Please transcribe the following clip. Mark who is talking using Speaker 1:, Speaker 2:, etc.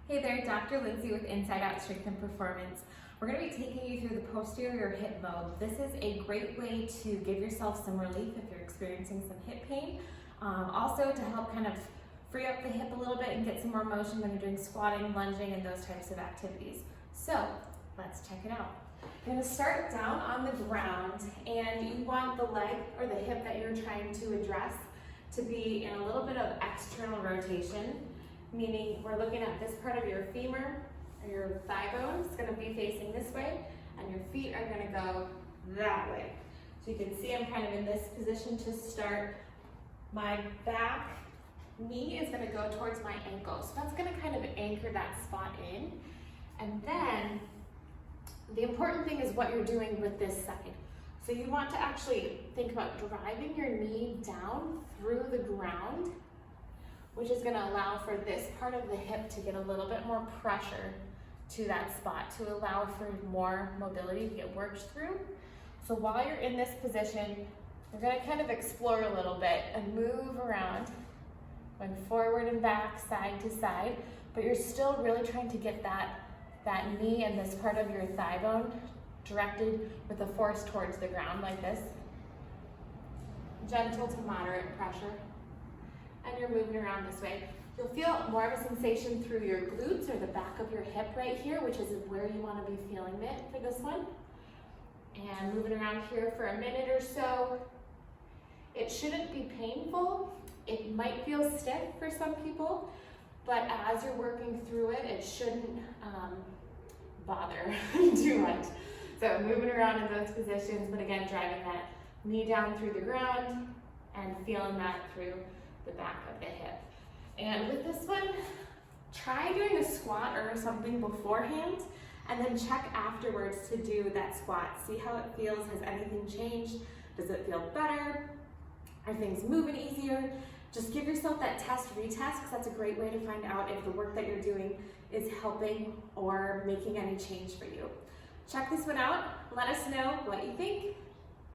Speaker 1: Hey there, Dr. Lindsay with Inside Out Strength and Performance. We're going to be taking you through the posterior hip mob. This is a great way to give yourself some relief if you're experiencing some hip pain. Also to help kind of free up the hip a little bit and get some more motion when you're doing squatting, lunging, and those types of activities. So let's check it out. You're going to start down on the ground, and you want the leg or the hip that you're trying to address to be in a little bit of external rotation. Meaning we're looking at this part of your femur or your thigh bone. It's going to be facing this way, and your feet are going to go that way. So you can see I'm kind of in this position to start. My back knee is going to go towards my ankle. So that's going to kind of anchor that spot in. And then the important thing is what you're doing with this side. So you want to actually think about driving your knee down through the ground, which is going to allow for this part of the hip to get a little bit more pressure to that spot to allow for more mobility to get worked through. So while you're in this position, you're going to kind of explore a little bit and move around, going forward and back, side to side, but you're still really trying to get that knee and this part of your thigh bone directed with the force towards the ground like this. Gentle to moderate pressure. And you're moving around this way. You'll feel more of a sensation through your glutes or the back of your hip right here, which is where you want to be feeling it for this one. And moving around here for a minute or so. It shouldn't be painful. It might feel stiff for some people, but as you're working through it, it shouldn't bother too much. So moving around in those positions, but again, driving that knee down through the ground and feeling that through the back of the hip. And with this one, try doing a squat or something beforehand and then check afterwards to do that squat. See how it feels. Has anything changed? Does it feel better? Are things moving easier? Just give yourself that test retest, because that's a great way to find out if the work that you're doing is helping or making any change for you. Check this one out. Let us know what you think.